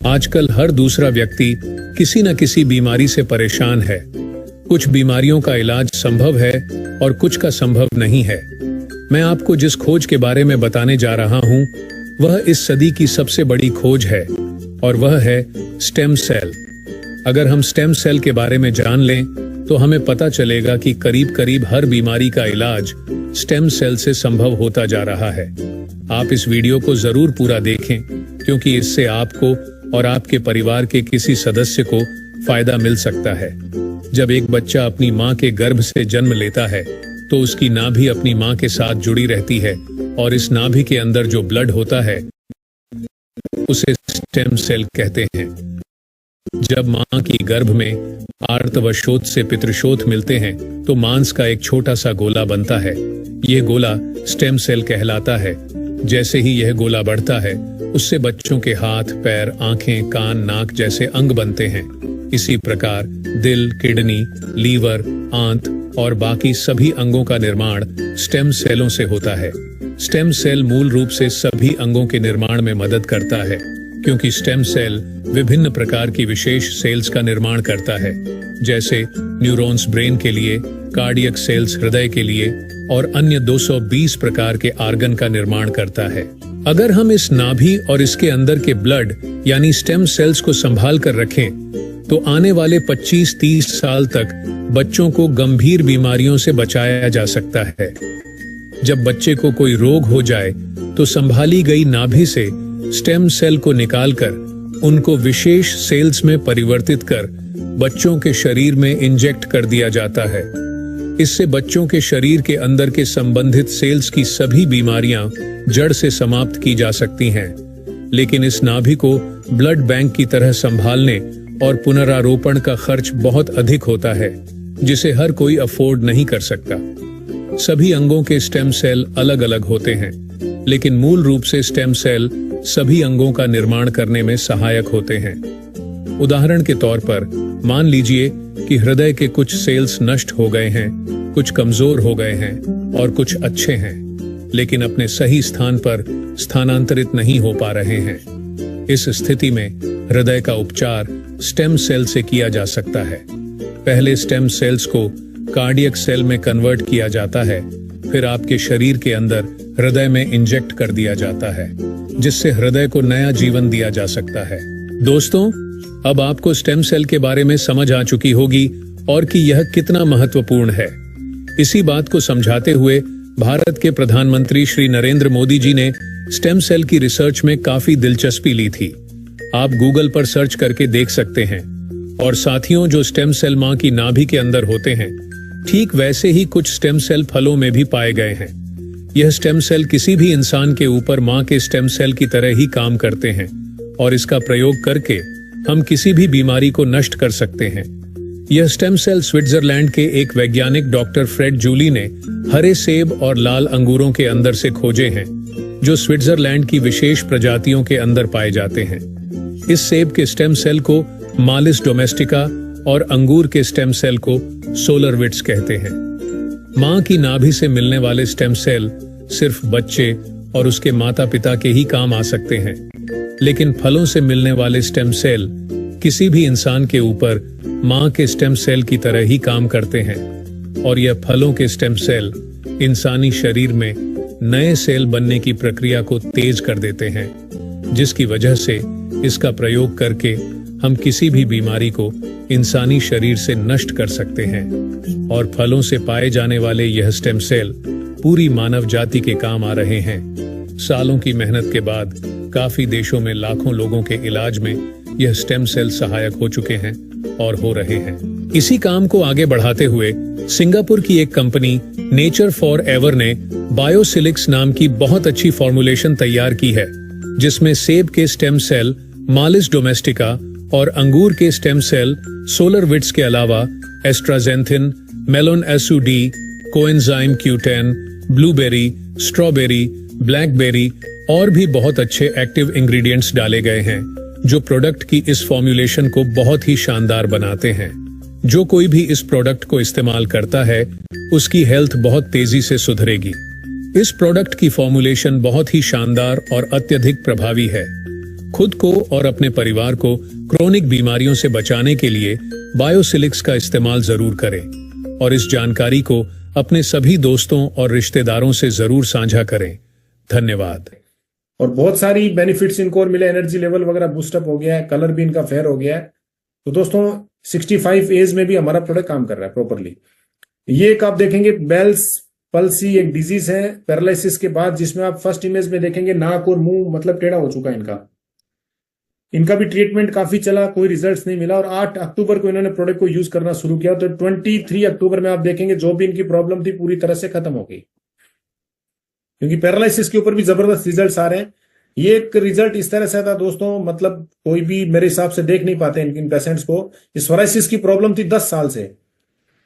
आजकल हर दूसरा व्यक्ति किसी न किसी बीमारी से परेशान है। कुछ बीमारियों का इलाज संभव है और कुछ का संभव नहीं है। मैं आपको जिस खोज के बारे में बताने जा रहा हूं, वह इस सदी की सबसे बड़ी खोज है और वह है स्टेम सेल। अगर हम स्टेम सेल के बारे में जान लें तो हमें पता चलेगा कि करीब करीब हर बीमारी का इलाज स्टेम सेल से संभव होता जा रहा है। आप इस वीडियो को जरूर पूरा देखें, क्योंकि इससे आपको और आपके परिवार के किसी सदस्य को फायदा मिल सकता है। जब एक बच्चा अपनी मां के गर्भ से जन्म लेता है तो उसकी नाभि अपनी मां के साथ जुड़ी रहती है और इस नाभि के अंदर जो ब्लड होता है उसे स्टेम सेल कहते हैं। जब मां की गर्भ में आर्त व शोथ से पितृशोथ मिलते हैं तो मांस का एक छोटा सा गोला बनता है। यह गोला स्टेम सेल कहलाता है। जैसे ही यह गोला बढ़ता है, उससे बच्चों के हाथ, पैर, आंखें, कान, नाक जैसे अंग बनते हैं। इसी प्रकार दिल, किडनी, लीवर, आंत और बाकी सभी अंगों का निर्माण स्टेम सेलों से होता है। स्टेम सेल मूल रूप से सभी अंगों के निर्माण में मदद करता है, क्योंकि स्टेम सेल विभिन्न प्रकार की विशेष सेल्स का निर्माण करता है, जैसे न्यूरॉन्स ब्रेन के लिए, कार्डियक सेल्स हृदय के लिए और अन्य 220 प्रकार के आर्गन का निर्माण करता है। अगर हम इस नाभि और इसके अंदर के ब्लड यानी स्टेम सेल्स को संभाल कर रखें तो आने वाले 25-30 साल तक बच्चों को गंभीर बीमारियों से बचाया जा सकता है। जब बच्चे को कोई रोग हो जाए तो संभाली गई नाभि से स्टेम सेल को निकालकर उनको विशेष सेल्स में परिवर्तित कर बच्चों के शरीर में इंजेक्ट कर दिया जाता है। इससे बच्चों के शरीर के अंदर के संबंधित सेल्स की सभी बीमारियां जड़ से समाप्त की जा सकती हैं। लेकिन इस नाभि को ब्लड बैंक की तरह संभालने और पुनरारोपण का खर्च बहुत अधिक होता है, जिसे हर कोई अफोर्ड नहीं कर सकता। सभी अंगों के स्टेम सेल अलग अलग होते हैं, लेकिन मूल रूप से स्टेम सेल सभी अंगों का निर्माण करने में सहायक होते हैं। उदाहरण के तौर पर मान लीजिए कि हृदय के कुछ सेल्स नष्ट हो गए हैं, कुछ कमजोर हो गए हैं और कुछ अच्छे हैं, लेकिन अपने सही स्थान पर स्थानांतरित नहीं हो पा रहे हैं। इस स्थिति में हृदय का उपचार स्टेम सेल से किया जा सकता है। पहले स्टेम सेल्स को कार्डियक सेल में कन्वर्ट किया जाता है, फिर आपके शरीर के अंदर हृदय में इंजेक्ट कर दिया जाता है, जिससे हृदय को नया जीवन दिया जा सकता है। दोस्तों, अब आपको स्टेम सेल के बारे में समझ आ चुकी होगी और कि यह कितना महत्वपूर्ण है। इसी बात को समझाते हुए भारत के प्रधानमंत्री श्री नरेंद्र मोदी जी ने स्टेम सेल की रिसर्च में काफी दिलचस्पी ली थी। आप गूगल पर सर्च करके देख सकते हैं। और साथियों, जो स्टेम सेल मां की नाभि के अंदर होते हैं, ठीक वैसे ही कुछ स्टेम सेल फलों में भी पाए गए हैं। यह स्टेम सेल किसी भी इंसान के ऊपर मां के स्टेम सेल की तरह ही काम करते हैं और इसका प्रयोग करके हम किसी भी बीमारी को नष्ट कर सकते हैं। यह स्टेम सेल स्विट्जरलैंड के एक वैज्ञानिक डॉक्टर फ्रेड जूली ने हरे सेब और लाल अंगूरों के अंदर से खोजे हैं, जो स्विट्जरलैंड की विशेष प्रजातियों के अंदर पाए जाते हैं। इस सेब के स्टेम सेल को मालिस डोमेस्टिका और अंगूर के स्टेम सेल को सोलरविट्स कहते हैं। मां की नाभि से मिलने वाले स्टेम सेल सिर्फ बच्चे और उसके माता पिता के ही काम आ सकते हैं, लेकिन फलों से मिलने वाले स्टेम सेल किसी भी इंसान के ऊपर मां के स्टेम सेल की तरह ही काम करते हैं और यह फलों के स्टेम सेल इंसानी शरीर में नए सेल बनने की प्रक्रिया को तेज कर देते हैं, जिसकी वजह से इसका प्रयोग करके हम किसी भी बीमारी को इंसानी शरीर से नष्ट कर सकते हैं। और फलों से पाए जाने वाले यह स्टेम सेल पूरी मानव जाति के काम आ रहे हैं। सालों की मेहनत के बाद काफी देशों में लाखों लोगों के इलाज में यह स्टेम सेल सहायक हो चुके हैं और हो रहे हैं। इसी काम को आगे बढ़ाते हुए सिंगापुर की एक कंपनी नेचर फॉर एवर ने बायोसिलिक्स नाम की बहुत अच्छी फॉर्मुलेशन तैयार की है, जिसमें सेब के स्टेम सेल मालिस डोमेस्टिका और अंगूर के स्टेम सेल सोलरविट्स के अलावा एस्ट्राजेंथिन, मेलोन एसुडी, coenzyme Q10, blueberry, strawberry, blackberry और भी बहुत अच्छे एक्टिव इंग्रेडिएंट्स डाले गए हैं, जो प्रोडक्ट की इस फॉर्मुलेशन को बहुत ही शानदार बनाते हैं। जो कोई भी इस प्रोडक्ट को इस्तेमाल करता है, उसकी हेल्थ बहुत तेजी से सुधरेगी। इस प्रोडक्ट की फॉर्मुलेशन बहुत ही शानदार और अत्यधिक प्रभावी है। खुद को और अपने परिवार को क्रोनिक बीमारियों से बचाने के लिए बायोसिलिक्स का इस्तेमाल जरूर करें और इस जानकारी को अपने सभी दोस्तों और रिश्तेदारों से जरूर साझा करें। धन्यवाद। और बहुत सारी बेनिफिट्स इनको और मिले, एनर्जी लेवल वगैरह बूस्टअप हो गया है, कलर भी इनका फेयर हो गया है। तो दोस्तों 65 एज में भी हमारा प्रोडक्ट काम कर रहा है प्रॉपरली। ये एक आप देखेंगे बेल्स पल्सी एक डिजीज है पैरालिसिस के बाद, जिसमें आप फर्स्ट इमेज में देखेंगे नाक और मुंह मतलब टेढ़ा हो चुका है इनका भी ट्रीटमेंट काफी चला, कोई रिजल्ट्स नहीं मिला और 8 अक्टूबर को इन्होंने प्रोडक्ट को यूज करना शुरू किया। तो 23 अक्टूबर में आप देखेंगे जो भी इनकी प्रॉब्लम थी पूरी तरह से खत्म हो गई, क्योंकि पैरालिसिस के ऊपर भी जबरदस्त रिजल्ट्स आ रहे हैं। ये एक रिजल्ट इस तरह से था दोस्तों, मतलब कोई भी मेरे हिसाब से देख नहीं पाते इन पेशेंट्स को। इस सोराइसिस की प्रॉब्लम थी 10 साल से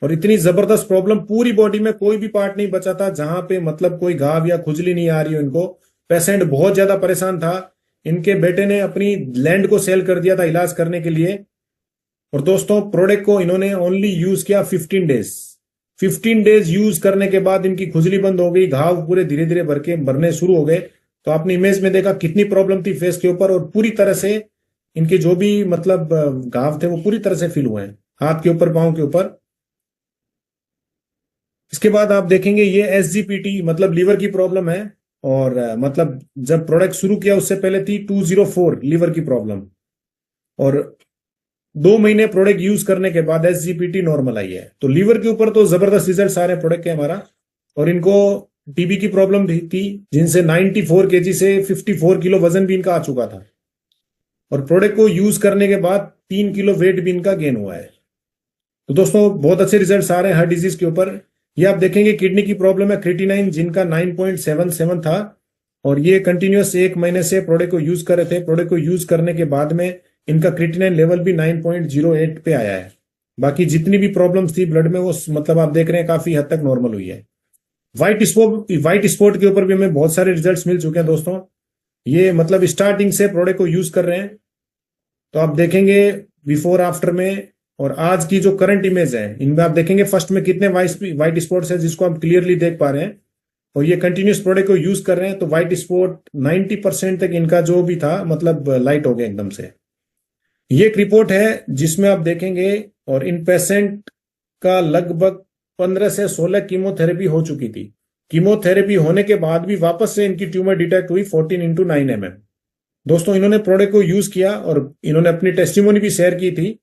और इतनी जबरदस्त प्रॉब्लम, पूरी बॉडी में कोई भी पार्ट नहीं बचा था जहां पे मतलब कोई घाव या खुजली नहीं आ रही हो इनको। पेशेंट बहुत ज्यादा परेशान था। इनके बेटे ने अपनी लैंड को सेल कर दिया था इलाज करने के लिए। और दोस्तों प्रोडक्ट को इन्होंने ओनली यूज किया 15 डेज यूज करने के बाद इनकी खुजली बंद हो गई, घाव पूरे धीरे धीरे भरने शुरू हो गए। तो आपने इमेज में देखा कितनी प्रॉब्लम थी फेस के ऊपर, और पूरी तरह से इनके जो भी मतलब घाव थे वो पूरी तरह से फिल हुए हैं हाथ के ऊपर, पांव के ऊपर। इसके बाद आप देखेंगे ये एसजीपीटी मतलब लीवर की प्रॉब्लम है, और मतलब जब प्रोडक्ट शुरू किया उससे पहले थी 204 लीवर की प्रॉब्लम, और 2 महीने प्रोडक्ट यूज करने के बाद एसजीपीटी नॉर्मल आई है। तो लीवर के ऊपर तो जबरदस्त रिजल्ट आ रहे हैं प्रोडक्ट के हमारा। और इनको टीबी की प्रॉब्लम भी थी, जिनसे 94 केजी से 54 किलो वजन भी इनका आ चुका था, और प्रोडक्ट को यूज करने के बाद 3 किलो वेट भी इनका गेन हुआ है। तो दोस्तों बहुत अच्छे रिजल्ट आ रहे हैं हर डिजीज के ऊपर। ये आप देखेंगे किडनी की प्रॉब्लम है, क्रिएटिनाइन जिनका 9.77 था, और ये कंटिन्यूअस 1 महीने से प्रोडक्ट को यूज कर रहे थे। प्रोडक्ट को यूज करने के बाद में इनका क्रिएटिनाइन लेवल भी 9.08 पे आया है। बाकी जितनी भी प्रॉब्लम्स थी ब्लड में वो मतलब आप देख रहे हैं काफी हद तक नॉर्मल हुई है। व्हाइट स्पॉट के ऊपर भी हमें बहुत सारे रिजल्ट्स मिल चुके हैं दोस्तों। ये मतलब स्टार्टिंग से प्रोडक्ट को यूज कर रहे हैं, तो आप देखेंगे बिफोर आफ्टर में, और आज की जो करंट इमेज है इनमें आप देखेंगे फर्स्ट में कितने व्हाइट स्पॉट्स है जिसको हम क्लियरली देख पा रहे हैं, और ये कंटिन्यूस प्रोडक्ट को यूज कर रहे हैं। तो व्हाइट स्पॉट 90% तक इनका जो भी था मतलब लाइट हो गया एकदम से। ये एक रिपोर्ट है जिसमें आप देखेंगे, और इन पेशेंट का लगभग 15 से 16 कीमोथेरेपी हो चुकी थी। कीमोथेरेपी होने के बाद भी वापस से इनकी ट्यूमर डिटेक्ट हुई 14x9 mm। दोस्तों इन्होंने प्रोडक्ट को यूज किया और इन्होंने अपनी टेस्टिमोनी भी शेयर की थी।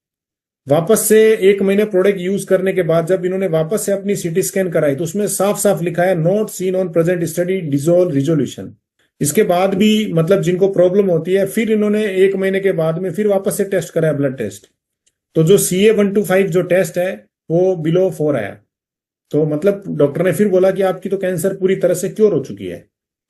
वापस से 1 महीने प्रोडक्ट यूज करने के बाद जब इन्होंने वापस से अपनी सीटी स्कैन कराई तो उसमें साफ साफ लिखा है not seen on present study dissolve resolution. इसके बाद भी मतलब जिनको प्रॉब्लम होती है, फिर इन्होंने 1 महीने के बाद में फिर वापस से टेस्ट कराया ब्लड टेस्ट, तो जो CA-125 जो टेस्ट है वो बिलो 4 आया। तो मतलब डॉक्टर ने फिर बोला कि आपकी तो कैंसर पूरी तरह से क्योर हो चुकी है।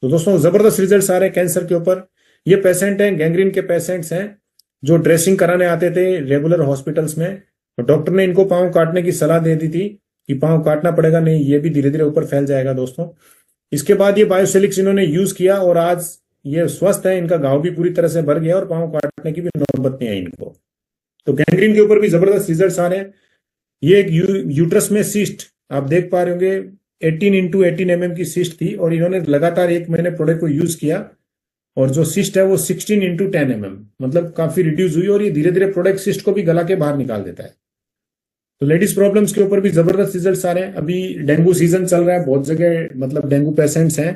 तो दोस्तों जबरदस्त रिजल्ट आ रहे हैं कैंसर के ऊपर। ये पेशेंट हैं, गैंग्रीन के पेशेंट्स हैं जो ड्रेसिंग कराने आते थे रेगुलर हॉस्पिटल्स में, तो डॉक्टर ने इनको पांव काटने की सलाह दे दी थी कि पांव काटना पड़ेगा, नहीं ये भी धीरे धीरे ऊपर फैल जाएगा दोस्तों। इसके बाद ये बायोसिलिक्स इन्होंने यूज किया और आज ये स्वस्थ है, इनका घाव भी पूरी तरह से भर गया और पांव काटने की भी नौबत नहीं आई इनको। तो गैंग्रीन के ऊपर भी जबरदस्त रिजल्ट आ रहे हैं। ये एक यूट्रस में सिस्ट आप देख पा रहे होंगे, 18x18 mm की सिस्ट थी, और इन्होंने लगातार 1 महीने प्रोडक्ट को यूज किया, और जो सिस्ट है वो 16x10 mm मतलब काफी रिड्यूस हुई, और ये धीरे धीरे प्रोडक्ट सिस्ट को भी गला के बाहर निकाल देता है। तो लेडीज प्रॉब्लम्स के ऊपर भी जबरदस्त रिजल्ट्स आ रहे हैं। अभी डेंगू सीजन चल रहा है, बहुत जगह मतलब डेंगू पेशेंट्स हैं,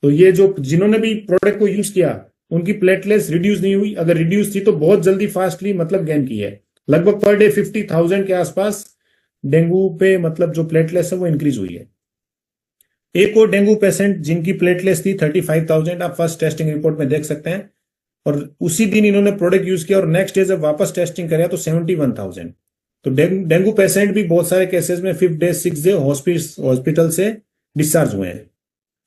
तो ये जो जिन्होंने भी प्रोडक्ट को यूज किया उनकी प्लेटलेट्स रिड्यूस नहीं हुई, अगर रिड्यूस थी तो बहुत जल्दी फास्टली मतलब गेन की है। लगभग पर डे 50,000 के आसपास डेंगू पे मतलब जो प्लेटलेट्स है वो इंक्रीज हुई है। एक और डेंगू पेशेंट जिनकी प्लेटलेट्स थी 35,000, आप फर्स्ट टेस्टिंग रिपोर्ट में देख सकते हैं, और उसी दिन इन्होंने प्रोडक्ट यूज किया और नेक्स्ट डे जब वापस टेस्टिंग कराया तो 71,000। तो डेंगू पेशेंट भी बहुत सारे केसेस में 5 डे 6 डे हॉस्पिटल से डिस्चार्ज हुए हैं।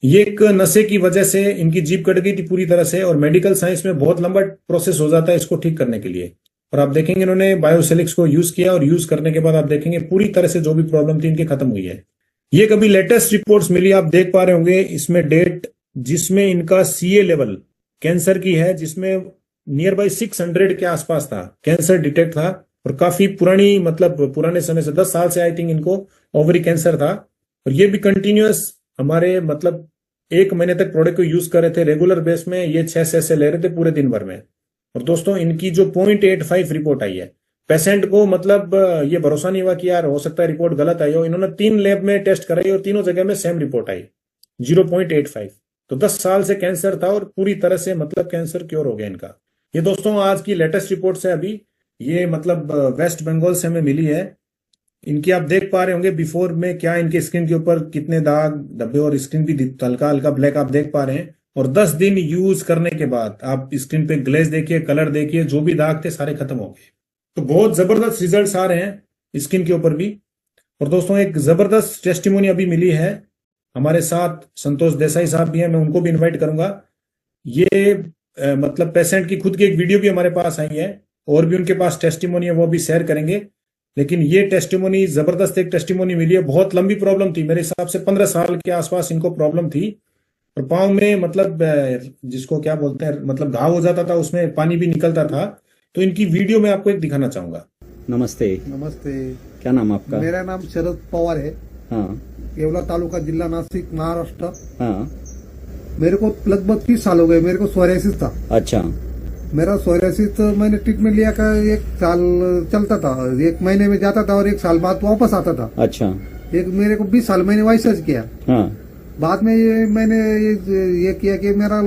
ये एक नशे की वजह से इनकी जीभ कट गई थी पूरी तरह से, और मेडिकल साइंस में बहुत लंबा प्रोसेस हो जाता है इसको ठीक करने के लिए। और आप देखेंगे इन्होंने बायोसिलिक्स को यूज किया, और यूज करने के बाद आप देखेंगे पूरी तरह से जो भी प्रॉब्लम थी इनकी खत्म हुई है। ये कभी लेटेस्ट रिपोर्ट्स मिली, आप देख पा रहे होंगे इसमें डेट, जिसमें इनका CA लेवल कैंसर की है, जिसमें नियर बाई 600 के आसपास था कैंसर डिटेक्ट था, और काफी पुरानी मतलब पुराने समय से 10 साल से आई थिंक इनको ओवरी कैंसर था। और ये भी कंटिन्यूअस हमारे मतलब 1 महीने तक प्रोडक्ट को यूज कर रहे थे रेगुलर बेस में, ये 6 से ले रहे थे पूरे दिन भर में, और दोस्तों इनकी जो 0.85 रिपोर्ट आई है, पेशेंट को मतलब ये भरोसा नहीं हुआ कि यार हो सकता है रिपोर्ट गलत आई हो। इन्होंने 3 लैब में टेस्ट कराई और तीनों जगह में सेम रिपोर्ट आई, 0.85। तो 10 साल से कैंसर था और पूरी तरह से मतलब कैंसर क्योर हो गया इनका। ये दोस्तों आज की लेटेस्ट रिपोर्ट है, अभी ये मतलब वेस्ट बंगाल से हमें मिली है। इनकी आप देख पा रहे होंगे बिफोर में क्या इनके स्किन के ऊपर कितने दाग धब्बे और स्किन भी हल्का हल्का ब्लैक आप देख पा रहे हैं। और 10 दिन यूज करने के बाद आप स्किन पे ग्लेज देखिए, कलर देखिए, जो भी दाग थे सारे खत्म हो गए। तो बहुत जबरदस्त रिजल्ट्स आ रहे हैं स्किन के ऊपर भी। और दोस्तों एक जबरदस्त टेस्टिमोनी अभी मिली है, हमारे साथ संतोष देसाई साहब भी हैं, मैं उनको भी इनवाइट करूंगा। ये मतलब पेशेंट की खुद की एक वीडियो भी हमारे पास आई है और भी उनके पास टेस्टिमोनी है, वो भी शेयर करेंगे। लेकिन ये टेस्टिमोनी जबरदस्त एक टेस्टिमोनी मिली है। बहुत लंबी प्रॉब्लम थी, मेरे हिसाब से 15 साल के आसपास इनको प्रॉब्लम थी। और पाँव में मतलब जिसको क्या बोलते हैं मतलब घाव हो जाता था, उसमें पानी भी निकलता था। तो इनकी वीडियो मैं आपको एक दिखाना चाहूंगा। नमस्ते। नमस्ते। क्या नाम आपका? मेरा नाम शरद पवार है। हाँ येवला तालुका, जिला नासिक, महाराष्ट्र। हाँ। मेरे को लगभग 30 साल हो गए। मेरे को सोरियासिस था। अच्छा। मेरा सोरियासिस मैंने ट्रीटमेंट लिया का 1 साल चलता था, 1 महीने में जाता था और 1 साल बाद वापस आता था। अच्छा। एक मेरे को 20 साल मैंने वाइसर्ज किया। हाँ। बाद में मैंने ये किया कि मेरा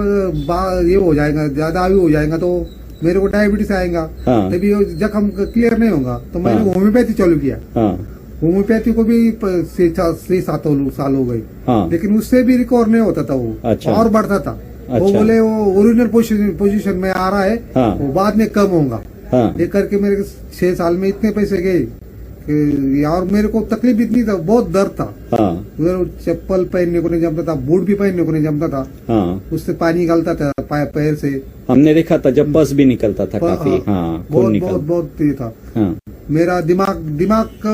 ये हो जाएगा, ज्यादा आयु हो जाएगा तो मेरे को डायबिटीज आएगा। हाँ। तभी जख्म क्लियर नहीं होगा तो मैंने हाँ। होम्योपैथी चालू किया। हाँ। होम्योपैथी को भी 6-7 साल हो गए। हाँ। लेकिन उससे भी रिकवर नहीं होता था वो। अच्छा। और बढ़ता था। अच्छा। वो बोले वो ओरिजिनल पोजीशन में आ रहा है। हाँ। वो बाद में कम होगा। हाँ। ये करके मेरे 6 साल में इतने पैसे गए कि और मेरे को तकलीफ इतनी था, बहुत दर्द था। हाँ। मेरे को चप्पल पहनने को नहीं जमता था, बूट भी पहनने को नहीं जमता था। हाँ। उससे पानी निकलता था पैर से। हमने देखा था जब बस भी निकलता था काफी। हाँ, खून बहुत निकल। बहुत बहुत ये था। हाँ। मेरा दिमाग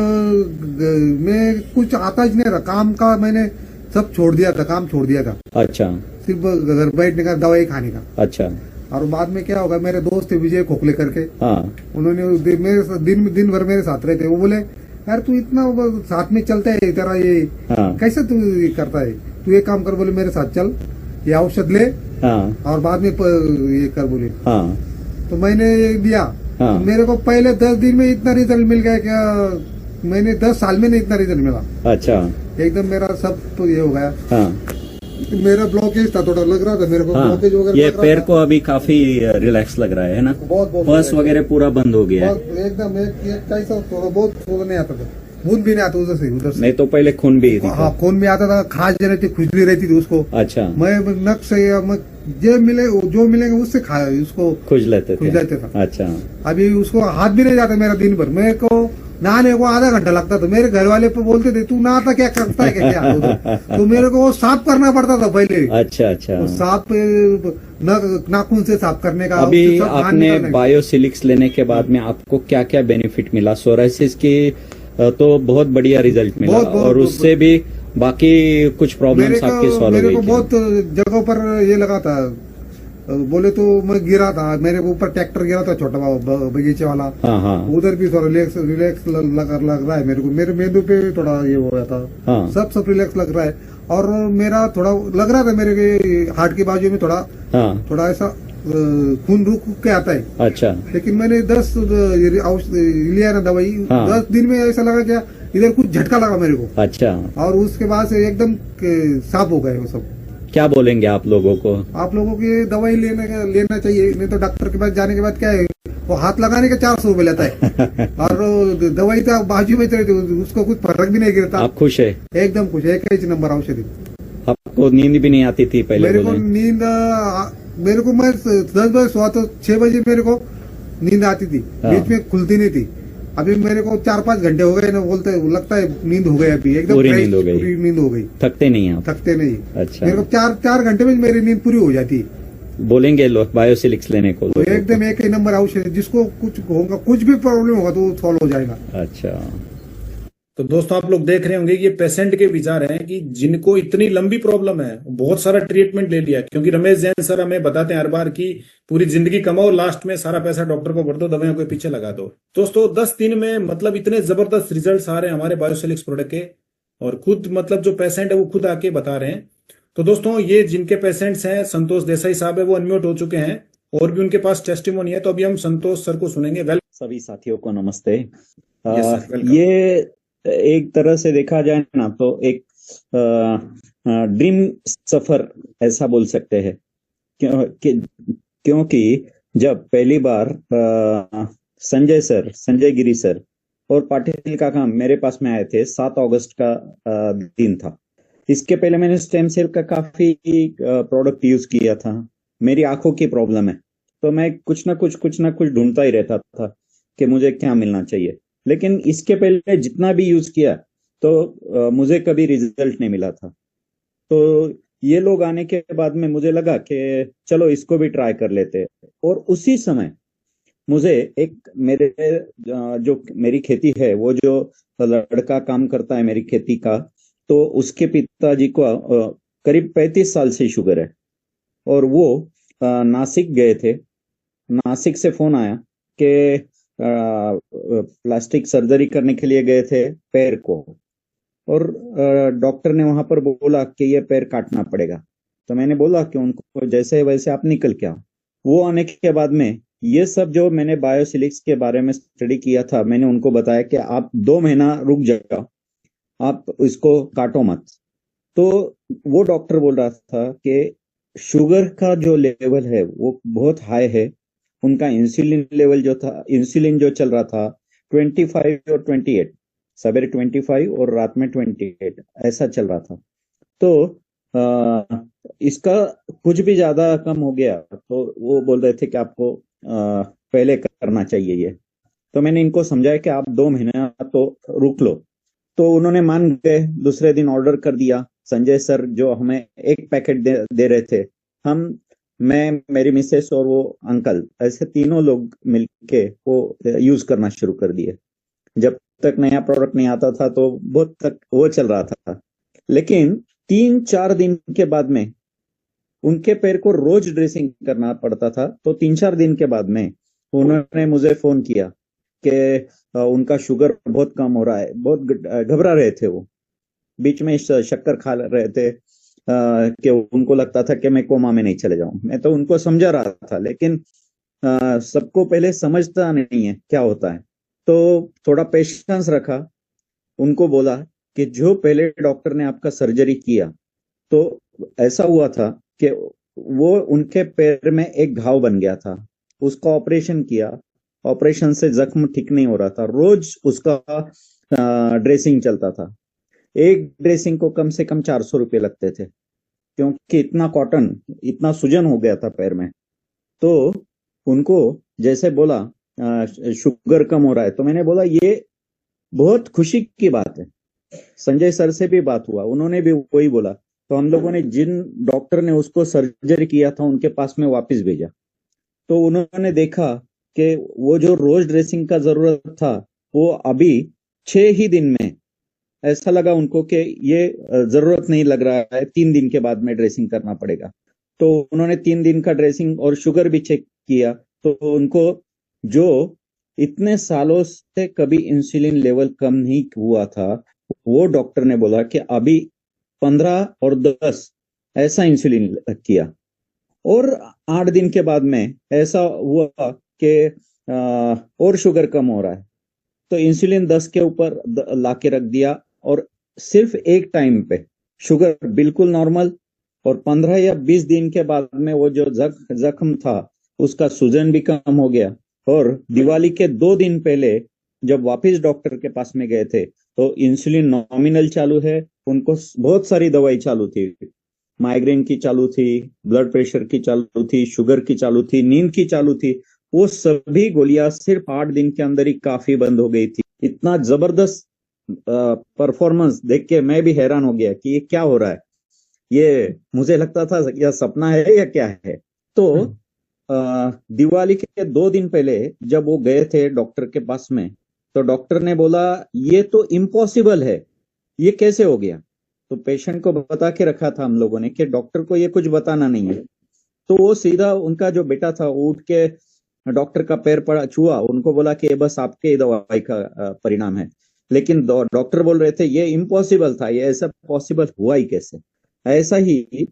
में कुछ आता ही नहीं था। काम का मैंने सब छोड़ दिया था, काम छोड़ दिया था। अच्छा। सिर्फ घर बैठने का, दवाई खाने का। अच्छा। और बाद में क्या होगा, मेरे दोस्त थे विजय खोखले करके, हाँ। उन्होंने मेरे दिन भर मेरे साथ रहे थे। वो बोले यार तू इतना साथ में चलता है, तेरा ये हाँ। कैसे तू ये करता है, तू एक काम कर, बोले मेरे साथ चल, ये औषध ले हाँ। और बाद में ये कर, बोले। हाँ। तो मैंने ये दिया। हाँ। मेरे को पहले 10 दिन में इतना रिजल्ट मिल गया क्या, मैंने 10 साल में नहीं इतना रिजल्ट मिला। अच्छा। एकदम मेरा सब तो ये हो गया। हाँ। मेरा ब्लॉकेज था, थोड़ा लग रहा था मेरे को। हाँ। ब्लॉकेज वगैरह ये लग रहा पैर था। को अभी काफी रिलैक्स लग रहा है ना? बहुत पस वगैरह पूरा बंद हो गया है। बहुत एकदम एक कैसा थोड़ा बहुत थोड़ा नहीं आता था, खून भी नहीं आता उधर से। नहीं तो पहले खून भी थी। हाँ, खून भी आता था, खाज रहती, खुजली रहती थी उसको। अच्छा। मैं नक से जो मिलेंगे उससे खा उसको खुज लेते खुज लेते था। अच्छा। अभी उसको हाथ भी नहीं जाता मेरा दिन भर। मेरे को नहाने को आधा घंटा लगता था। मेरे घर वाले पे बोलते थे तू नहाता क्या करता है क्या उधर? तो मेरे को वो साफ करना पड़ता था पहले। अच्छा। अच्छा। तो साफ नाखून से साफ करने का। अभी उससे सब बाहर आपने निकालने का। बायोसिलिक्स लेने के बाद में आपको क्या क्या बेनिफिट मिला? सोराइसिस की तो बहुत बढ़िया रिजल्ट मिला बहुत, और उससे भी बाकी कुछ प्रॉब्लम्स आपके सॉल्व मेरे हुई को क्या? बहुत जगहों पर ये लगा था, बोले तो मैं गिरा था, मेरे ऊपर ट्रैक्टर गिरा था छोटा बगीचे वाला। हाँ। हाँ। उधर भी थोड़ा रिलैक्स लग रहा है मेरे को। मेरे मेंदू पे भी थोड़ा ये हो गया था। हाँ। सब रिलैक्स लग रहा है। और मेरा थोड़ा लग रहा था मेरे हार्ट की बाजू में थोड़ा ऐसा खून रुक के आता है। अच्छा। लेकिन मैंने 10 लिया ना दवाई, हाँ। 10 दिन में ऐसा लगा क्या इधर कुछ झटका लगा मेरे को। अच्छा। और उसके बाद से एकदम साफ हो गए वो सब। क्या बोलेंगे आप लोगों को? आप लोगों को ये दवाई लेना चाहिए। नहीं तो डॉक्टर के पास जाने के बाद क्या है, वो हाथ लगाने के 400 रुपए लेता है और दवाई तो बाजू में रहती, उसको कुछ फर्क भी नहीं गिरता। आप खुश है? एकदम खुश। एक ही नंबर औषधि। आपको नींद भी नहीं आती थी पहले? मेरे को नींद मेरे को मैं 10 बजे सोआ तो 6 बजे मेरे को नींद आती थी। हाँ। बीच में खुलती नहीं थी। अभी मेरे को 4-5 घंटे हो गए ना, बोलते लगता है नींद हो गई अभी एकदम पूरी fresh, नींद हो गई। पूरी नींद हो गई। थकते नहीं आप? थकते नहीं। अच्छा। मेरे को 4 घंटे में मेरी नींद पूरी हो जाती। बोलेंगे लोग बायोसिलिक्स लेने को? तो एकदम एक ही नंबर औषध, जिसको कुछ होगा, कुछ भी प्रॉब्लम होगा तो सॉल्व हो जाएगा। अच्छा। तो दोस्तों आप लोग देख रहे होंगे कि ये पेशेंट के विचार हैं कि जिनको इतनी लंबी प्रॉब्लम है, बहुत सारा ट्रीटमेंट ले लिया, क्योंकि रमेश जैन सर हमें बताते हैं हर बार की पूरी जिंदगी कमाओ, लास्ट में सारा पैसा डॉक्टर को भर दो, दवाइयों के पीछे लगा दो। दोस्तों 10 दिन में मतलब इतने जबरदस्त रिजल्ट्स आ रहे हैं हमारे बायोसिलिक्स प्रोडक्ट के, और खुद मतलब जो पेशेंट है वो खुद आके बता रहे हैं। तो दोस्तों ये जिनके पेशेंट्स हैं, संतोष देसाई साहब है, वो अनम्यूट हो चुके हैं और भी उनके पास टेस्टिमोनी है। तो अभी हम संतोष सर को सुनेंगे। सभी साथियों को नमस्ते। Yes, sir. Welcome. ये एक तरह से देखा जाए ना तो एक ड्रीम सफर ऐसा बोल सकते हैं, क्योंकि जब पहली बार संजय गिरी सर और पाटिल का काम मेरे पास में आए थे, 7 अगस्त का दिन था। इसके पहले मैंने स्टेम सेल का काफी प्रोडक्ट यूज किया था। मेरी आंखों की प्रॉब्लम है, तो मैं कुछ ना कुछ ढूंढता ही रहता था कि मुझे क्या मिलना चाहिए। लेकिन इसके पहले जितना भी यूज किया तो मुझे कभी रिजल्ट नहीं मिला था। तो ये लोग आने के बाद में मुझे लगा कि चलो इसको भी ट्राई कर लेते। और उसी समय मुझे एक मेरी खेती है, वो जो लड़का काम करता है मेरी खेती का, तो उसके पिताजी को करीब 35 साल से शुगर है और वो नासिक गए थे। नासिक से फोन आया कि प्लास्टिक सर्जरी करने के लिए गए थे पैर को, और डॉक्टर ने वहां पर बोला कि ये पैर काटना पड़ेगा। तो मैंने बोला कि उनको जैसे वैसे आप निकल के आओ। वो आने के बाद में ये सब जो मैंने बायोसिलिक्स के बारे में स्टडी किया था, मैंने उनको बताया कि आप 2 महीना रुक जाओ, आप इसको काटो मत। तो वो डॉक्टर बोल रहा था कि शुगर का जो लेवल है वो बहुत हाई है। उनका इंसुलिन लेवल जो था, इंसुलिन जो चल रहा था 25 और 28, सवेरे 25 और रात में 28 ऐसा चल रहा था। तो इसका कुछ भी ज्यादा कम हो गया तो वो बोल रहे थे कि आपको पहले करना चाहिए ये। तो मैंने इनको समझाया कि आप 2 महीना तो रुक लो। तो उन्होंने मान गए। दूसरे दिन ऑर्डर कर दिया। संजय सर जो हमें एक पैकेट दे रहे थे, मैं, मेरी मिसेस और वो अंकल, ऐसे तीनों लोग मिलके वो यूज करना शुरू कर दिए। जब तक नया प्रोडक्ट नहीं आता था तो बहुत तक वो चल रहा था। लेकिन 3-4 दिन के बाद में उनके पैर को रोज ड्रेसिंग करना पड़ता था। तो 3-4 दिन के बाद में उन्होंने मुझे फोन किया कि उनका शुगर बहुत कम हो रहा है। बहुत घबरा रहे थे वो, बीच में शक्कर खा रहे थे कि उनको लगता था कि मैं कोमा में नहीं चले जाऊं। मैं तो उनको समझा रहा था, लेकिन सबको पहले समझता नहीं है क्या होता है। तो थोड़ा पेशेंस रखा। उनको बोला कि जो पहले डॉक्टर ने आपका सर्जरी किया तो ऐसा हुआ था कि वो उनके पैर में एक घाव बन गया था, उसका ऑपरेशन किया। ऑपरेशन से जख्म ठीक नहीं हो रहा था, रोज उसका ड्रेसिंग चलता था। एक ड्रेसिंग को कम से कम 400 रुपये लगते थे, क्योंकि इतना कॉटन, इतना सूजन हो गया था पैर में। तो उनको जैसे बोला शुगर कम हो रहा है, तो मैंने बोला ये बहुत खुशी की बात है। संजय सर से भी बात हुआ, उन्होंने भी वही बोला। तो हम लोगों ने जिन डॉक्टर ने उसको सर्जरी किया था उनके पास में वापस भेजा। तो उन्होंने देखा कि वो जो रोज ड्रेसिंग का जरूरत था वो अभी 6 ही दिन में, ऐसा लगा उनको कि ये जरूरत नहीं लग रहा है, 3 दिन के बाद में ड्रेसिंग करना पड़ेगा। तो उन्होंने 3 दिन का ड्रेसिंग और शुगर भी चेक किया। तो उनको जो इतने सालों से कभी इंसुलिन लेवल कम नहीं हुआ था, वो डॉक्टर ने बोला कि अभी 15 और 10 ऐसा इंसुलिन किया। और 8 दिन के बाद में ऐसा हुआ कि और शुगर कम हो रहा है। तो इंसुलिन 10 के ऊपर लाके रख दिया और सिर्फ एक टाइम पे शुगर बिल्कुल नॉर्मल। और 15 या 20 दिन के बाद में वो जो जख्म था उसका सूजन भी कम हो गया। और दिवाली के 2 दिन पहले जब वापस डॉक्टर के पास में गए थे तो इंसुलिन नॉमिनल चालू है। उनको बहुत सारी दवाई चालू थी, माइग्रेन की चालू थी, ब्लड प्रेशर की चालू थी, शुगर की चालू थी, नींद की चालू थी। वो सभी गोलियां सिर्फ 8 दिन के अंदर ही काफी बंद हो गई थी। इतना जबरदस्त परफॉर्मेंस देख के मैं भी हैरान हो गया कि ये क्या हो रहा है। ये मुझे लगता था या सपना है या क्या है। तो दिवाली के 2 दिन पहले जब वो गए थे डॉक्टर के पास में, तो डॉक्टर ने बोला ये तो इम्पॉसिबल है, ये कैसे हो गया। तो पेशेंट को बता के रखा था हम लोगों ने कि डॉक्टर को ये कुछ बताना नहीं है। तो वो सीधा उनका जो बेटा था वो उठ के डॉक्टर का पैर पड़ा छुआ, उनको बोला कि ये बस आपके दवाई का परिणाम है। लेकिन डॉक्टर बोल रहे थे ये इम्पॉसिबल था, ये ऐसा पॉसिबल हुआ ही कैसे। ऐसा ही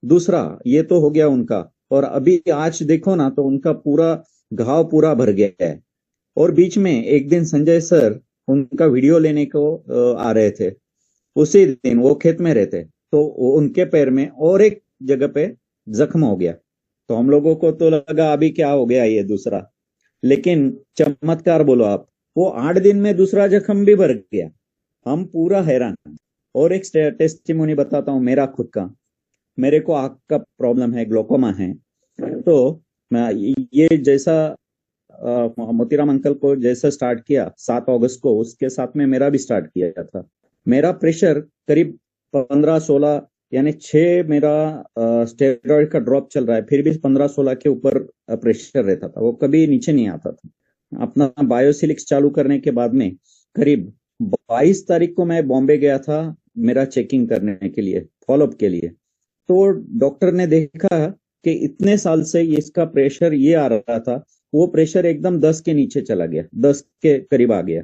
दूसरा, ये तो हो गया उनका। और अभी आज देखो ना तो उनका पूरा घाव पूरा भर गया है। और बीच में एक दिन संजय सर उनका वीडियो लेने को आ रहे थे। उसी दिन वो खेत में रहते तो उनके पैर में और एक जगह पे जख्म हो गया। तो हम लोगों को तो लगा अभी क्या हो गया ये दूसरा, लेकिन चमत्कार बोलो आप, वो 8 दिन में दूसरा जख्म भी भर गया। हम पूरा हैरान। और एक टेस्टिमोनी बताता हूँ मेरा खुद का। मेरे को आंख का प्रॉब्लम है, ग्लोकोमा है। तो ये जैसा मोतीराम अंकल को जैसा स्टार्ट किया 7 अगस्त को, उसके साथ में मेरा भी स्टार्ट किया था। मेरा प्रेशर करीब 15-16 यानी 6 मेरा स्टेरॉइड का ड्रॉप चल रहा है, फिर भी 15-16 के ऊपर प्रेशर रहता था, वो कभी नीचे नहीं आता था। अपना बायोसिलिक्स चालू करने के बाद में करीब 22 तारीख को मैं बॉम्बे गया था मेरा चेकिंग करने के लिए, फॉलोअप के लिए। तो डॉक्टर ने देखा कि इतने साल से इसका प्रेशर ये आ रहा था, वो प्रेशर एकदम 10 के नीचे चला गया, 10 के करीब आ गया।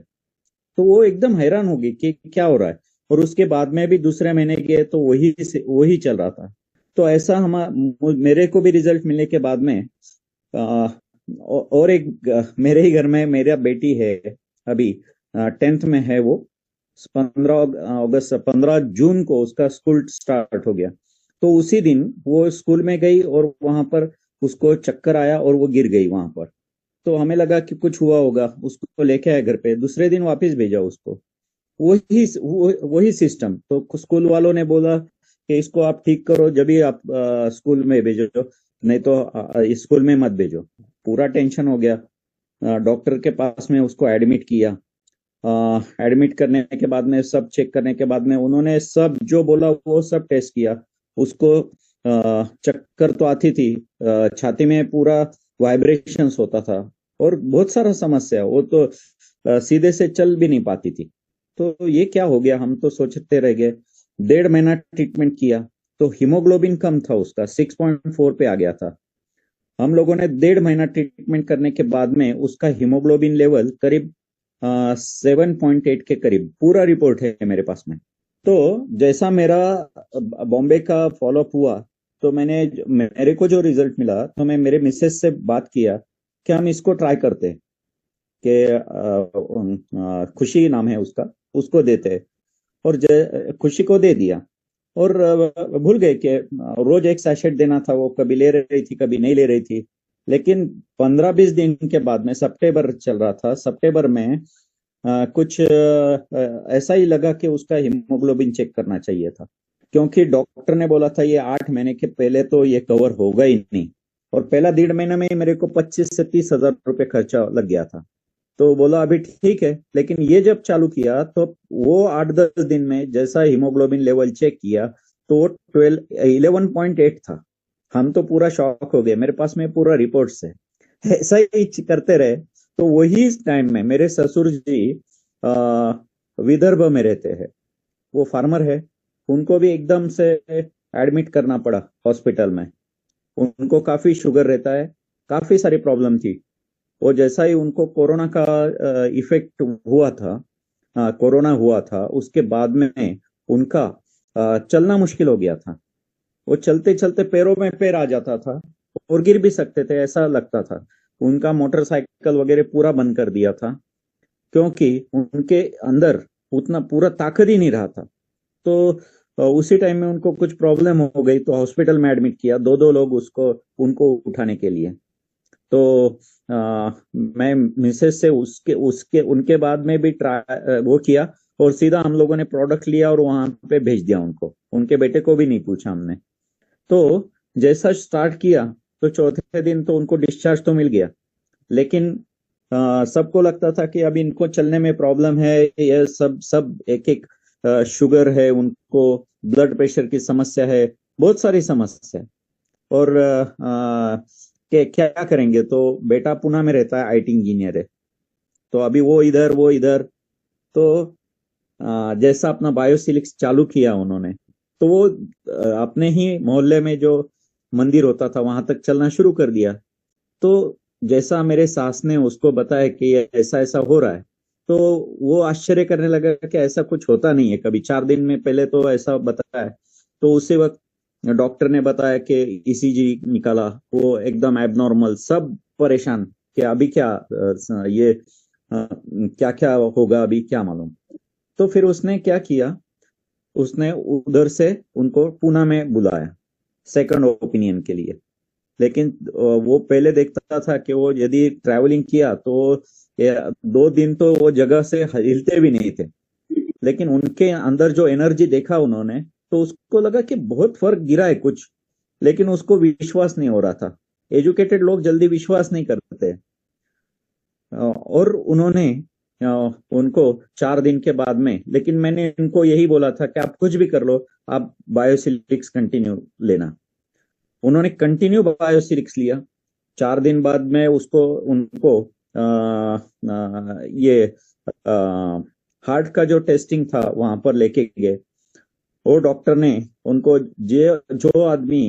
तो वो एकदम हैरान हो गई कि क्या हो रहा है। और उसके बाद में भी दूसरे महीने गए तो वही चल रहा था। तो ऐसा मेरे को भी रिजल्ट मिलने के बाद में और एक मेरे ही घर में मेरा बेटी है, अभी 10th में है वो। 15 जून को उसका स्कूल स्टार्ट हो गया। तो उसी दिन वो स्कूल में गई और वहां पर उसको चक्कर आया और वो गिर गई वहां पर। तो हमें लगा कि कुछ हुआ होगा, उसको लेके आए घर पे, दूसरे दिन वापस भेजा उसको। वही सिस्टम। तो स्कूल वालों ने बोला कि इसको आप ठीक करो, जब भी आप स्कूल में भेजो, नहीं तो स्कूल में मत भेजो। पूरा टेंशन हो गया। डॉक्टर के पास में उसको एडमिट किया। एडमिट करने के बाद में सब चेक करने के बाद में उन्होंने सब जो बोला वो सब टेस्ट किया। उसको चक्कर तो आती थी, छाती में पूरा वाइब्रेशंस होता था और बहुत सारा समस्या, वो तो सीधे से चल भी नहीं पाती थी। तो ये क्या हो गया, हम तो सोचते रह गए। 1.5 महीना ट्रीटमेंट किया तो हीमोग्लोबिन कम था उसका, 6.4 पे आ गया था। हम लोगों ने 1.5 महीना ट्रीटमेंट करने के बाद में उसका हीमोग्लोबिन लेवल करीब 7.8 के करीब, पूरा रिपोर्ट है मेरे पास में। तो जैसा मेरा बॉम्बे का फॉलोअप हुआ तो मेरे को जो रिजल्ट मिला तो मैं मेरे मिसेस से बात किया कि हम इसको ट्राई करते हैं, कि खुशी नाम है उसका, उसको देते। और खुशी को दे दिया और भूल गए कि रोज एक सैशेट देना था, वो कभी ले रही थी कभी नहीं ले रही थी। लेकिन 15-20 दिन के बाद में, सितंबर चल रहा था, सितंबर में कुछ ऐसा ही लगा कि उसका हीमोग्लोबिन चेक करना चाहिए था, क्योंकि डॉक्टर ने बोला था ये 8 महीने के पहले तो ये कवर होगा ही नहीं। और पहला 1.5 महीने में मेरे को 25 से 30 हजार रुपये खर्चा लग गया था। तो बोला अभी ठीक है। लेकिन ये जब चालू किया तो वो 8-10 दिन में जैसा हीमोग्लोबिन लेवल चेक किया तो 11.8 था। हम तो पूरा शॉक हो गए, मेरे पास में पूरा रिपोर्ट्स है। ऐसा ही करते रहे। तो वही टाइम में मेरे ससुर जी विदर्भ में रहते हैं, वो फार्मर है, उनको भी एकदम से एडमिट करना पड़ा हॉस्पिटल में। उनको काफी शुगर रहता है, काफी सारी प्रॉब्लम थी। और जैसा ही उनको कोरोना का इफेक्ट हुआ था, कोरोना हुआ था, उसके बाद में उनका चलना मुश्किल हो गया था। वो चलते चलते पैरों में पैर आ जाता था और गिर भी सकते थे, ऐसा लगता था। उनका मोटरसाइकिल वगैरह पूरा बंद कर दिया था, क्योंकि उनके अंदर उतना पूरा ताकत ही नहीं रहा था। तो उसी टाइम में उनको कुछ प्रॉब्लम हो गई तो हॉस्पिटल में एडमिट किया, 2 लोग उनको उठाने के लिए। तो मैं मिसेस से उनके बाद में भी वो किया और सीधा हम लोगों ने प्रोडक्ट लिया और वहां पे भेज दिया उनको, उनके बेटे को भी नहीं पूछा हमने। तो जैसा स्टार्ट किया तो चौथे दिन तो उनको डिस्चार्ज तो मिल गया, लेकिन सबको लगता था कि अभी इनको चलने में प्रॉब्लम है, ये सब एक शुगर है, उनको ब्लड प्रेशर की समस्या है, बहुत सारी समस्या है। और क्या करेंगे। तो बेटा पुणे में रहता है, IT इंजीनियर है, तो अभी वो इधर। तो जैसा अपना बायोसिलिक्स चालू किया उन्होंने, तो वो अपने ही मोहल्ले में जो मंदिर होता था वहां तक चलना शुरू कर दिया। तो जैसा मेरे सास ने उसको बताया कि ऐसा ऐसा हो रहा है, तो वो आश्चर्य करने लगा कि ऐसा कुछ होता नहीं है कभी, 4 दिन में पहले तो ऐसा बताया। तो उसी वक्त डॉक्टर ने बताया कि ईसीजी निकाला, वो एकदम एबनॉर्मल, सब परेशान कि अभी क्या ये क्या क्या होगा, अभी क्या मालूम। तो फिर उसने क्या किया, उसने उधर से उनको पुणे में बुलाया सेकंड ओपिनियन के लिए। लेकिन वो पहले देखता था कि वो यदि ट्रैवलिंग किया तो 2 दिन तो वो जगह से हिलते भी नहीं थे। लेकिन उनके अंदर जो एनर्जी देखा उन्होंने, तो उसको लगा कि बहुत फर्क गिरा है कुछ, लेकिन उसको विश्वास नहीं हो रहा था। एजुकेटेड लोग जल्दी विश्वास नहीं करते। और उन्होंने उनको 4 दिन के बाद में, लेकिन मैंने इनको यही बोला था कि आप कुछ भी कर लो, आप बायोसिलिक्स कंटिन्यू लेना। उन्होंने कंटिन्यू बायोसिलिक्स लिया। 4 दिन बाद में उनको ये हार्ट का जो टेस्टिंग था वहां पर लेके गए। वो डॉक्टर ने उनको जो आदमी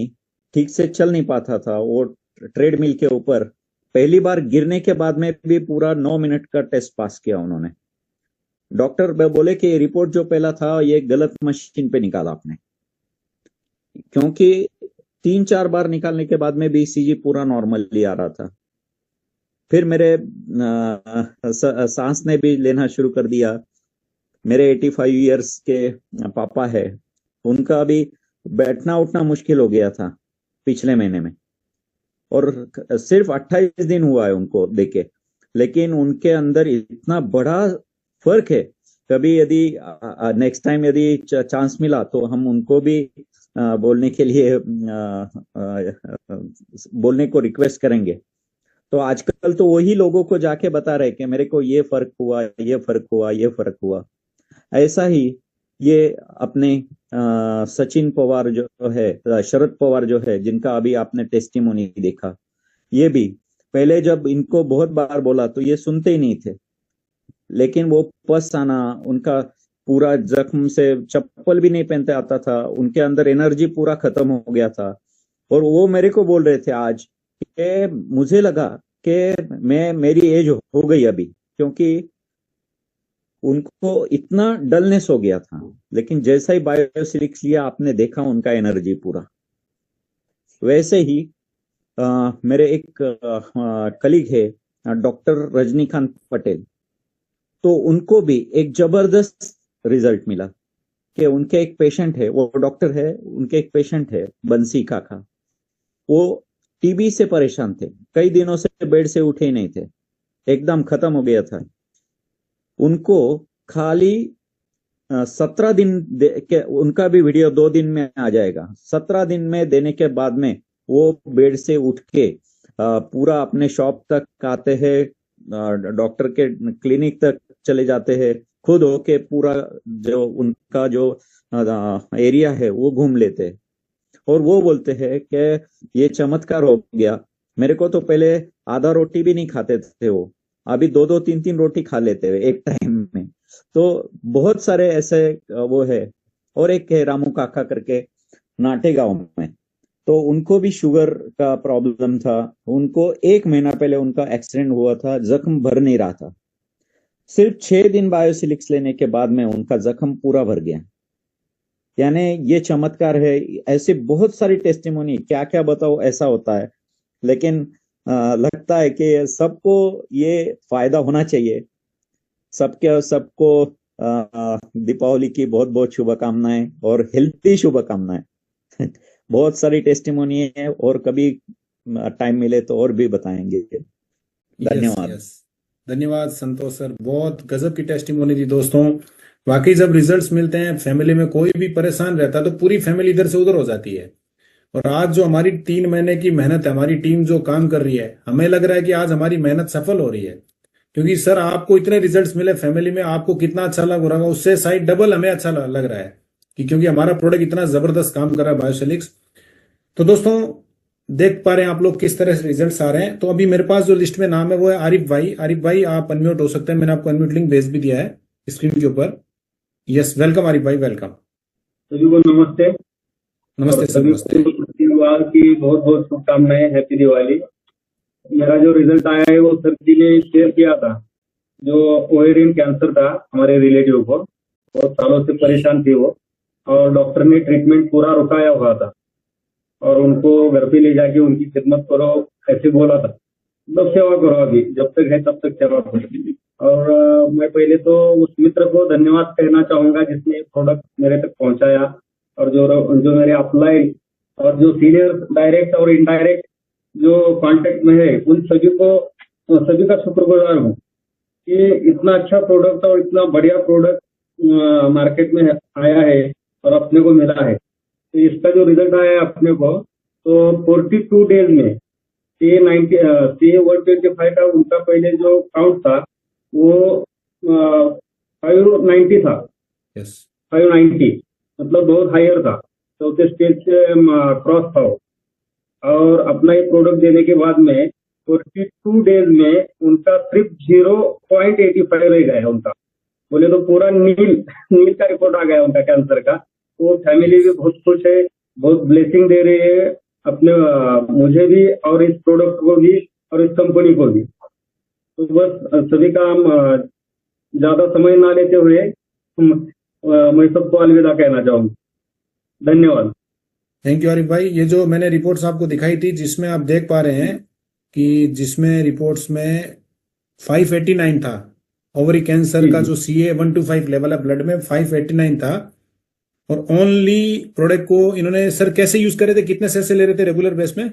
ठीक से चल नहीं पाता था, वो ट्रेडमिल के ऊपर पहली बार गिरने के बाद में भी पूरा 9 मिनट का टेस्ट पास किया उन्होंने। डॉक्टर बोले कि रिपोर्ट जो पहला था ये गलत मशीन पे निकाला आपने, क्योंकि 3-4 बार निकालने के बाद में भी ईसीजी पूरा नॉर्मली आ रहा था। फिर मेरे सांस ने भी लेना शुरू कर दिया। मेरे 85 इयर्स के पापा है, उनका भी बैठना उठना मुश्किल हो गया था पिछले महीने में, और सिर्फ 28 दिन हुआ है उनको देखे, लेकिन उनके अंदर इतना बड़ा फर्क है। कभी यदि नेक्स्ट टाइम यदि चांस मिला तो हम उनको भी बोलने के लिए बोलने को रिक्वेस्ट करेंगे। तो आजकल तो वही लोगों को जाके बता रहे कि मेरे को ये फर्क हुआ, ये फर्क हुआ, ये फर्क हुआ। ऐसा ही ये अपने सचिन पवार जो है, शरद पवार जो है, जिनका अभी आपने टेस्टिमोनी देखा, ये भी पहले जब इनको बहुत बार बोला तो ये सुनते ही नहीं थे। लेकिन वो पस आना, उनका पूरा जख्म से चप्पल भी नहीं पहनते आता था, उनके अंदर एनर्जी पूरा खत्म हो गया था। और वो मेरे को बोल रहे थे आज कि मुझे लगा कि मेरी एज हो गई अभी, क्योंकि उनको इतना डलनेस हो गया था। लेकिन जैसा ही बायोसिलिक्स लिया, आपने देखा उनका एनर्जी पूरा। वैसे ही मेरे एक कलीग है डॉक्टर रजनीकांत पटेल, तो उनको भी एक जबरदस्त रिजल्ट मिला कि उनके एक पेशेंट है, वो डॉक्टर है, उनके एक पेशेंट है बंसी काका, वो टीबी से परेशान थे, कई दिनों से बेड से उठे ही नहीं थे, एकदम खत्म हो गया था। उनको खाली 17 दिन उनका भी वीडियो 2 दिन में आ जाएगा। 17 दिन में देने के बाद में वो बेड से उठ के पूरा अपने शॉप तक आते हैं, डॉक्टर के क्लिनिक तक चले जाते हैं, खुद होके पूरा जो उनका जो एरिया है वो घूम लेते हैं। और वो बोलते हैं कि ये चमत्कार हो गया, मेरे को तो पहले आधा रोटी भी नहीं खाते थे, वो अभी 2-2, 3-3 रोटी खा लेते हुए एक टाइम में। तो बहुत सारे ऐसे वो है। और एक है रामू काका करके नाटेगांव में, तो उनको भी शुगर का प्रॉब्लम था। उनको 1 महीना पहले उनका एक्सीडेंट हुआ था, जख्म भर नहीं रहा था। सिर्फ 6 दिन बायोसिलिक्स लेने के बाद में उनका जख्म पूरा भर गया। यानी ये चमत्कार है। ऐसे बहुत सारी टेस्टिमोनी, क्या क्या बताओ, ऐसा होता है। लेकिन लगता है कि सबको ये फायदा होना चाहिए। सबको दीपावली की बहुत बहुत शुभकामनाएं और हेल्थी शुभकामनाएं। बहुत सारी टेस्टिमोनी है, और कभी टाइम मिले तो और भी बताएंगे। धन्यवाद। यस, धन्यवाद संतोष सर, बहुत गजब की टेस्टिमोनी थी दोस्तों। वाकई जब रिजल्ट्स मिलते हैं, फैमिली में कोई भी परेशान रहता है तो पूरी फैमिली इधर से उधर हो जाती है। और आज जो हमारी 3 महीने की मेहनत है, हमारी टीम जो काम कर रही है, हमें लग रहा है कि आज हमारी मेहनत सफल हो रही है। क्योंकि सर आपको इतने रिजल्ट्स मिले फैमिली में, आपको कितना अच्छा लग रहा है, उससे शायद डबल हमें अच्छा लग रहा है कि क्योंकि हमारा प्रोडक्ट इतना जबरदस्त काम कर रहा है बायोसिलिक्स। तो दोस्तों देख पा रहे हैं आप लोग किस तरह से रिजल्ट्स आ रहे हैं। तो अभी मेरे पास जो लिस्ट में नाम है वो है आरिफ भाई। आरिफ भाई आप अनम्यूट हो सकते हैं, मैंने आपको अनम्यूट लिंक भेज भी दिया है स्क्रीन के ऊपर। यस, वेलकम आरिफ भाई, वेलकम। सभी को नमस्ते। नमस्ते सर, नमस्ते। दिवाली की बहुत बहुत शुभकामनाएं, हैप्पी दिवाली। मेरा जो रिजल्ट आया है वो सर जी ने शेयर किया था। जो ओवेरियन कैंसर था हमारे रिलेटिव को, बहुत सालों से परेशान थे वो, और डॉक्टर ने ट्रीटमेंट पूरा रुकाया हुआ था। और उनको घर पे ले जाके उनकी खिदमत करो, ऐसे बोला था। मतलब सेवा करो, अभी जब तक है तब तक सेवा करो। और मैं पहले तो उस मित्र को धन्यवाद कहना चाहूंगा जिसने प्रोडक्ट मेरे तक पहुंचाया, और जो मेरे अपलाइन और जो सीनियर डायरेक्ट और इनडायरेक्ट जो कांटेक्ट में है, उन सभी का शुक्रगुजार हूँ कि इतना अच्छा प्रोडक्ट और इतना बढ़िया प्रोडक्ट मार्केट में आया है और अपने को मिला है। तो इसका जो रिजल्ट आया है अपने को, तो 42 डेज में CA125 का उनका पहले जो काउंट था वो 590 था। यस 590 मतलब बहुत हायर था, चौथे स्टेज से क्रॉस था वो। और अपना ये प्रोडक्ट देने के बाद में 42 डेज में उनका सिर्फ 0.85 रह गया उनका, बोले तो पूरा नील का रिपोर्ट आ गया उनका कैंसर का। तो फैमिली भी बहुत खुश है, बहुत ब्लेसिंग दे रहे हैं अपने मुझे भी और इस प्रोडक्ट को भी और इस कंपनी को भी। तो बस सभी का हम ज्यादा समय ना लेते हुए मैं सबको अलविदा कहना चाहूंगा। धन्यवाद। थैंक यू आरिफ भाई। ये जो मैंने रिपोर्ट्स आपको दिखाई थी, जिसमें आप देख पा रहे हैं कि जिसमें रिपोर्ट्स में 589 था, ओवरी कैंसर का जो CA125 लेवल है ब्लड में 589 था। और ओनली प्रोडक्ट को इन्होंने सर कैसे यूज करे थे, कितने से ले रहे थे रेगुलर बेस में?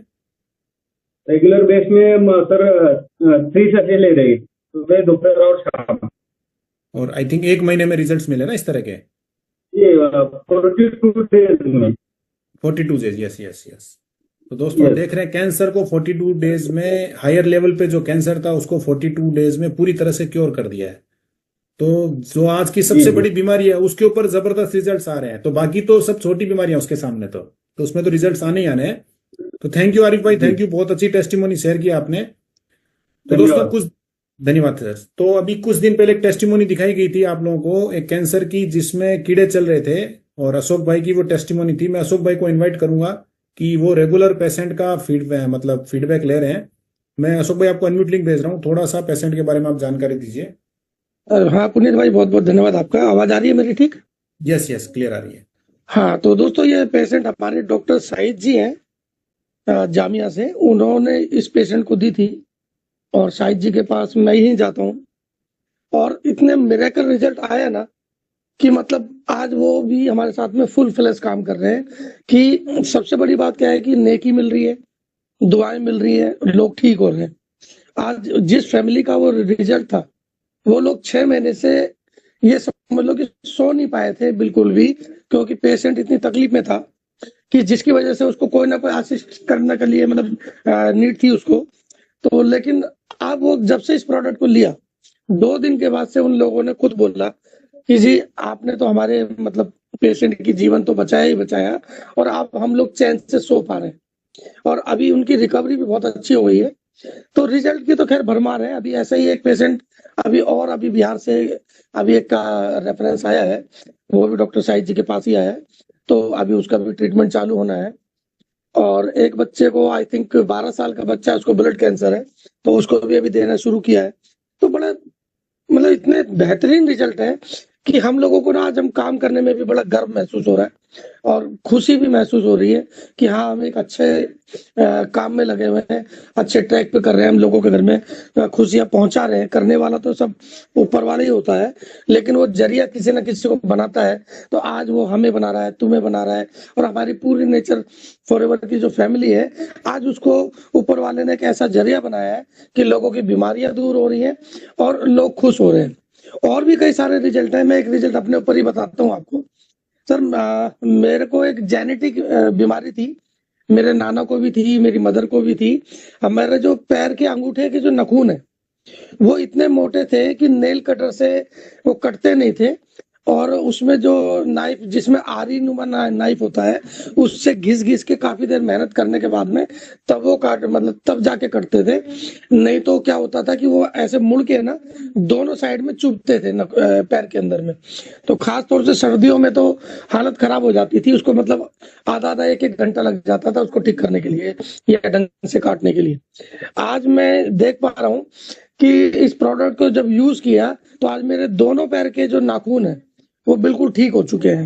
रेगुलर बेस में सर 3 से ले रही, सुबह दोपहर और शाम। और आई थिंक 1 महीने में रिजल्ट्स मिले ना इस तरह के? ये 42 डेज में 42 डेज। Yes yes yes. तो दोस्तों Yes. देख रहे हैं कैंसर को 42 डेज में, हायर लेवल पे जो कैंसर था उसको 42 डेज में पूरी तरह से क्योर कर दिया है। तो जो आज की सबसे जी। बड़ी बीमारी है उसके ऊपर जबरदस्त रिजल्ट्स आ रहे हैं। तो बाकी तो सब छोटी बीमारियां उसके सामने, तो उसमें तो रिजल्ट्स आने ही आने हैं। तो थैंक यू आरिफ भाई, थैंक यू, बहुत अच्छी टेस्टिमोनी शेयर किया आपने। तो दोस्तों कुछ धन्यवाद सर। तो अभी कुछ दिन पहले एक टेस्टिमोनी दिखाई गई थी आप लोगों को एक कैंसर की, जिसमें कीड़े चल रहे थे, और अशोक भाई की वो टेस्टिमोनी थी। मैं अशोक भाई को इन्वाइट करूंगा कि वो रेगुलर पेशेंट का फीडबैक ले रहे हैं। मैं अशोक भाई आपको अनम्यूट लिंक भेज रहा हूँ, थोड़ा सा पेशेंट के बारे में आप जानकारी दीजिए। हाँ पुनीत भाई, बहुत बहुत धन्यवाद आपका। आवाज आ रही है मेरी ठीक? यस यस, क्लियर आ रही है। हाँ, तो दोस्तों ये पेशेंट हमारे डॉक्टर साहिद जी हैं जामिया से, उन्होंने इस पेशेंट को दी थी, और साहिद जी के पास मैं ही जाता हूँ, और इतने मिरेकल रिजल्ट आया ना कि मतलब आज वो भी हमारे साथ में फुल फ्लैश काम कर रहे हैं। कि सबसे बड़ी बात क्या है कि नेकी मिल रही है, दुआएं मिल रही है, लोग ठीक हो रहे हैं। आज जिस फैमिली का वो रिजल्ट था, वो लोग 6 महीने से ये समझ लो कि सो नहीं पाए थे बिल्कुल भी, क्योंकि पेशेंट इतनी तकलीफ में था कि जिसकी वजह से उसको कोई ना कोई असिस्ट करने के लिए मतलब नीड थी उसको। तो लेकिन अब वो जब से इस प्रोडक्ट को लिया, 2 दिन के बाद से उन लोगों ने खुद बोला कि जी आपने तो हमारे मतलब पेशेंट की जीवन तो बचाया ही बचाया, और आप हम लोग चैन से सो पा रहे हैं, और अभी उनकी रिकवरी भी बहुत अच्छी हो गई है। तो रिजल्ट की तो खैर भरमार है। अभी ऐसा ही एक पेशेंट अभी बिहार से अभी एक का रेफरेंस आया है, वो भी डॉक्टर साहिद जी के पास ही आया है, तो अभी उसका भी ट्रीटमेंट चालू होना है। और एक बच्चे को आई थिंक 12 साल का बच्चा है, उसको ब्लड कैंसर है, तो उसको भी अभी देना शुरू किया है। तो बड़ा मतलब इतने बेहतरीन रिजल्ट है कि हम लोगों को ना आज हम काम करने में भी बड़ा गर्व महसूस हो रहा है, और खुशी भी महसूस हो रही है कि हाँ हम एक अच्छे काम में लगे हुए हैं, अच्छे ट्रैक पे कर रहे हैं, हम लोगों के घर में खुशियां पहुंचा रहे हैं। करने वाला तो सब ऊपर वाला ही होता है, लेकिन वो जरिया किसी न किसी को बनाता है। तो आज वो हमें बना रहा है, तुम्हें बना रहा है, और हमारी पूरी नेचर फॉरएवर की जो फैमिली है, आज उसको ऊपर वाले ने एक ऐसा जरिया बनाया है कि लोगों की बीमारियां दूर हो रही है और लोग खुश हो रहे हैं। और भी कई सारे रिजल्ट है, मैं एक रिजल्ट अपने ऊपर ही बताता हूँ आपको। सर मेरे को एक जेनेटिक बीमारी थी, मेरे नाना को भी थी, मेरी मदर को भी थी। मेरे जो पैर के अंगूठे के जो नखून है वो इतने मोटे थे कि नेल कटर से वो कटते नहीं थे, और उसमें जो नाइफ जिसमें आरी नुमा नाइफ होता है उससे घिस घिस के काफी देर मेहनत करने के बाद में तब वो काट मतलब तब जाके कटते थे। नहीं तो क्या होता था कि वो ऐसे मुड़ के ना दोनों साइड में चुभते थे पैर के अंदर में। तो खास तौर से सर्दियों में तो हालत खराब हो जाती थी, उसको मतलब आधा 1-1 घंटा लग जाता था उसको ठीक करने के लिए या ढंग से काटने के लिए। आज मैं देख पा रहा हूँ कि इस प्रोडक्ट को जब यूज किया तो आज मेरे दोनों पैर के जो नाखून है वो बिल्कुल ठीक हो चुके हैं।